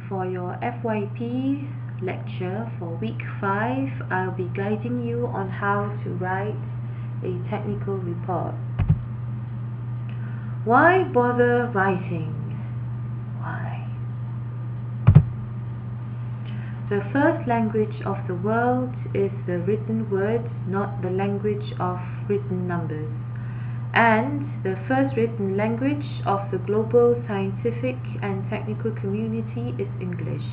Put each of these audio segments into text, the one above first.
For your FYP lecture for week 5, I'll be guiding you on how to write a technical report. Why bother writing? Why? The first language of the world is the written word, not the language of written numbers. And the first written language of the global scientific and technical community is English.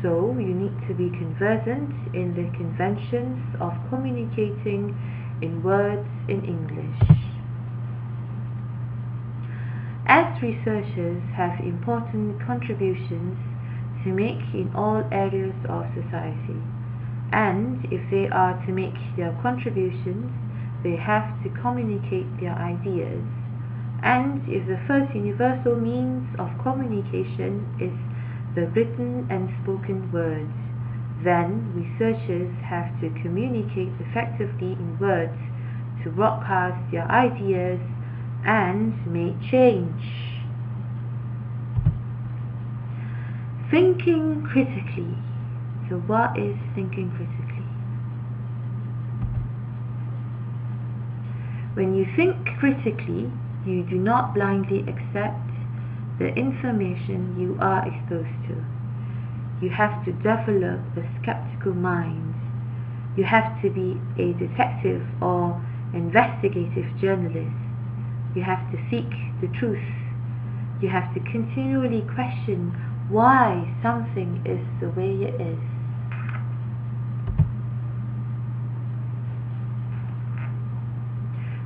So you need to be conversant in the conventions of communicating in words in English. As researchers have important contributions to make in all areas of society, and if they are to make their contributions, they have to communicate their ideas. And if the first universal means of communication is the written and spoken words, then researchers have to communicate effectively in words to broadcast their ideas and make change. Thinking critically. So what is thinking critically? When you think critically, you do not blindly accept the information you are exposed to. You have to develop a skeptical mind. You have to be a detective or investigative journalist. You have to seek the truth. You have to continually question why something is the way it is.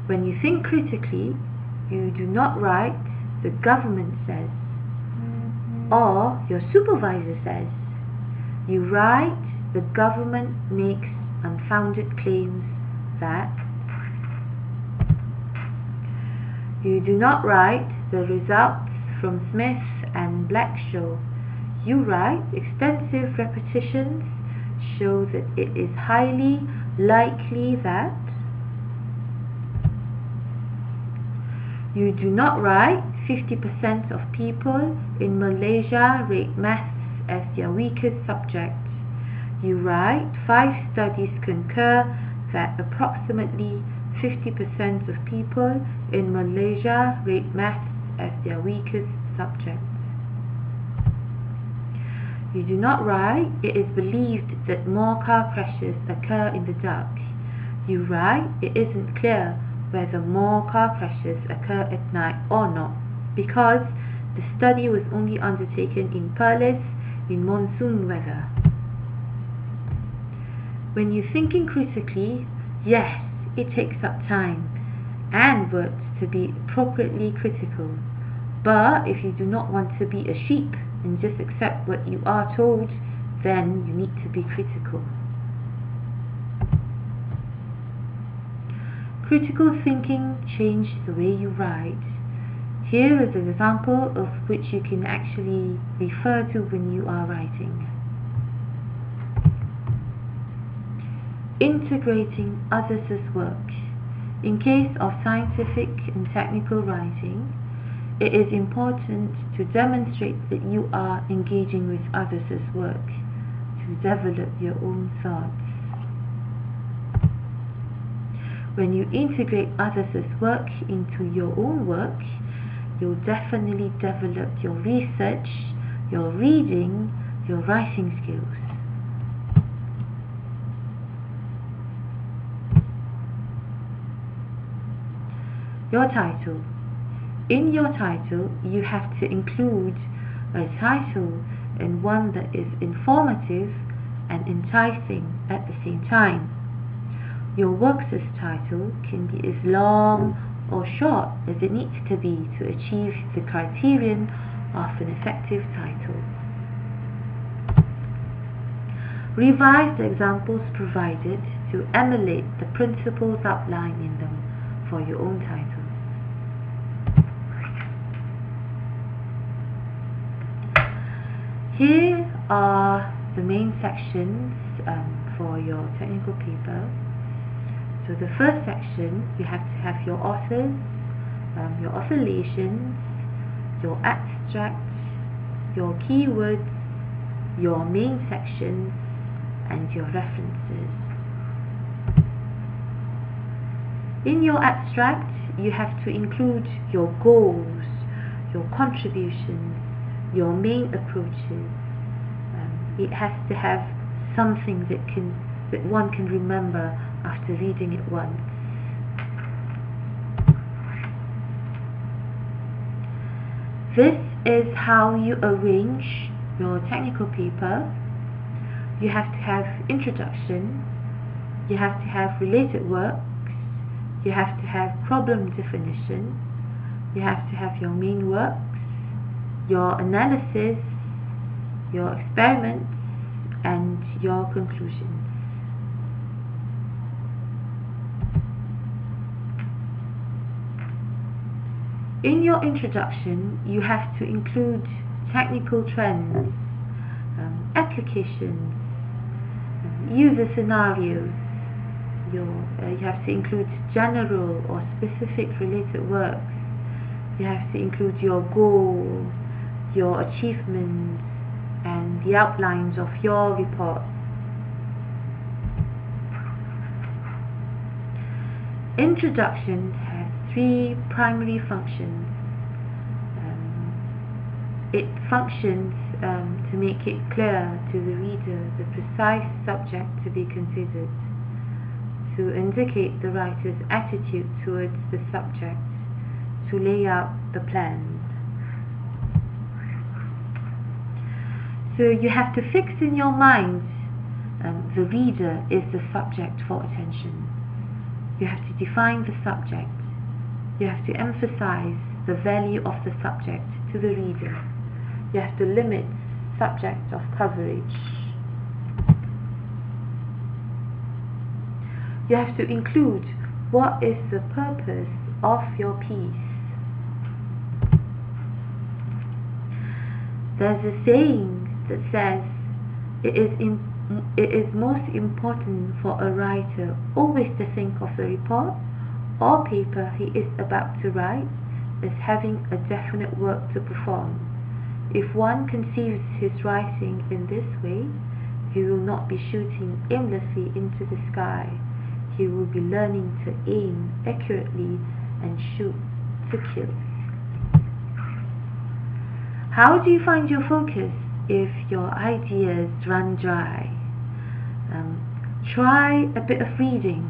When you think critically, you do not write "the government says" or "your supervisor says." You write "the government makes unfounded claims that." You do not write "the results from Smith and Black show." You write "extensive repetitions show that it is highly likely that." You do not write 50% of people in Malaysia rate maths as their weakest subject. You write 5 studies concur that approximately 50% of people in Malaysia rate maths as their weakest subject. You do not write "it is believed that more car crashes occur in the dark." You write "it isn't clear whether more car crashes occur at night or not, because the study was only undertaken in Perlis in monsoon weather." When you're thinking critically, yes, it takes up time and words to be appropriately critical. But if you do not want to be a sheep and just accept what you are told, then you need to be critical. Critical thinking changes the way you write. Here is an example of which you can actually refer to when you are writing. Integrating others' work. In case of scientific and technical writing, it is important to demonstrate that you are engaging with others' work to develop your own thoughts. When you integrate others' work into your own work, you'll definitely develop your research, your reading, your writing skills. Your title. In your title, you have to include a title and one that is informative and enticing at the same time. Your work's title can be as long or short as it needs to be to achieve the criterion of an effective title. Revise the examples provided to emulate the principles outlined in them for your own titles. Here are the main sections for your technical paper. So the first section, you have to have your authors, your affiliations, your abstract, your keywords, your main sections, and your references. In your abstract, you have to include your goals, your contributions, your main approaches. It has to have something that one can remember after reading it once. This is how you arrange your technical paper. You have to have introduction, you have to have related works, you have to have problem definition, you have to have your main works, your analysis, your experiments, and your conclusions. In your introduction, you have to include technical trends, applications, user scenarios. You have to include general or specific related works. You have to include your goal, your achievements, and the outlines of your report. Introduction has 3 primary functions. It functions to make it clear to the reader the precise subject to be considered, to indicate the writer's attitude towards the subject, to lay out the plans. So you have to fix in your mind the reader is the subject for attention. You have to define the subject. You have to emphasize the value of the subject to the reader. You have to limit subject of coverage. You have to include what is the purpose of your piece. There's a saying that says it is most important for a writer always to think of the report or paper he is about to write as having a definite work to perform. If one conceives his writing in this way, he will not be shooting aimlessly into the sky. He will be learning to aim accurately and shoot to kill. How do you find your focus if your ideas run dry? Try a bit of reading.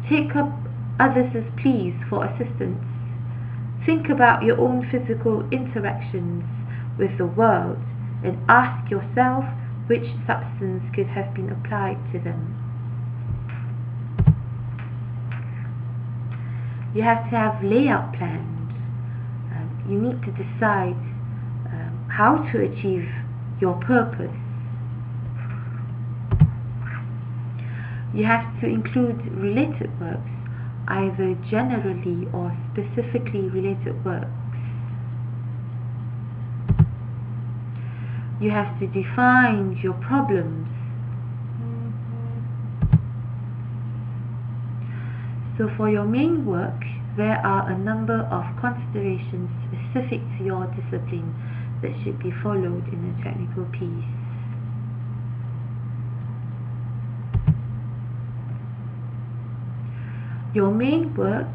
Take up others' pleas for assistance. Think about your own physical interactions with the world and ask yourself which substance could have been applied to them. You have to have layout plans. You need to decide how to achieve your purpose. You have to include related works, either generally or specifically related works. You have to define your problems. So for your main work, there are a number of considerations specific to your discipline that should be followed in a technical piece. Your main work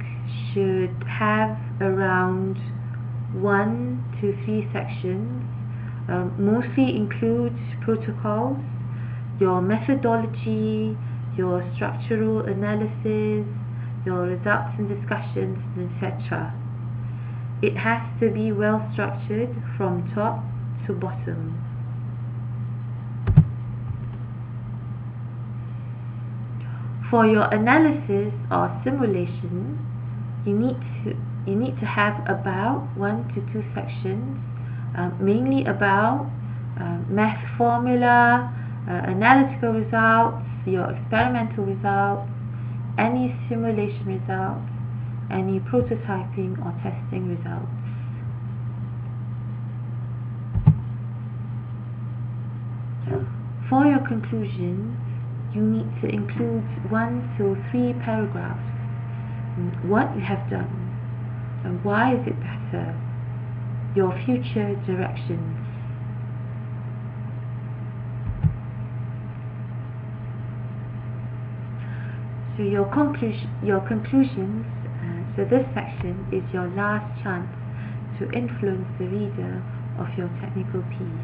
should have around 1 to 3 sections, mostly includes protocols, your methodology, your structural analysis, your results and discussions, etc. It has to be well structured from top to bottom. For your analysis or simulation, you need to have about 1 to 2 sections, mainly about math formula, analytical results, your experimental results, any simulation results, any prototyping or testing results. For your conclusions, you need to include 1 to 3 paragraphs. What you have done and why is it better, your future directions. So your conclusions, so this section is your last chance to influence the reader of your technical piece.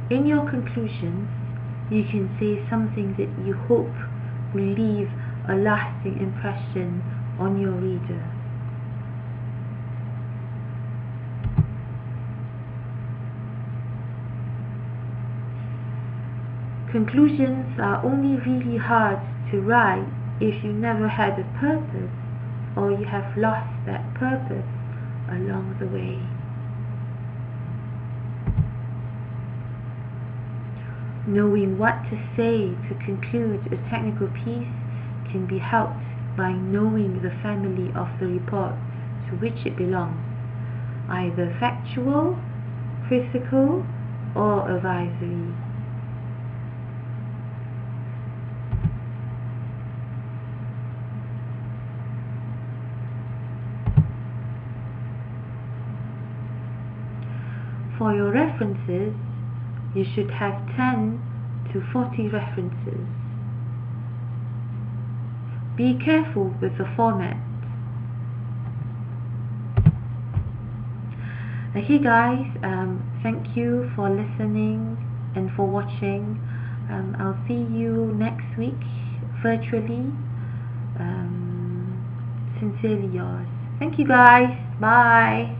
In your conclusions, you can say something that you hope will leave a lasting impression on your reader. Conclusions are only really hard to write if you never had a purpose or you have lost that purpose along the way. Knowing what to say to conclude a technical piece can be helped by knowing the family of the report to which it belongs, either factual, critical, or advisory. For your references, you should have 10 to 40 references. Be careful with the format. Okay guys, thank you for listening and for watching. I'll see you next week virtually. Sincerely yours. Thank you guys. Bye.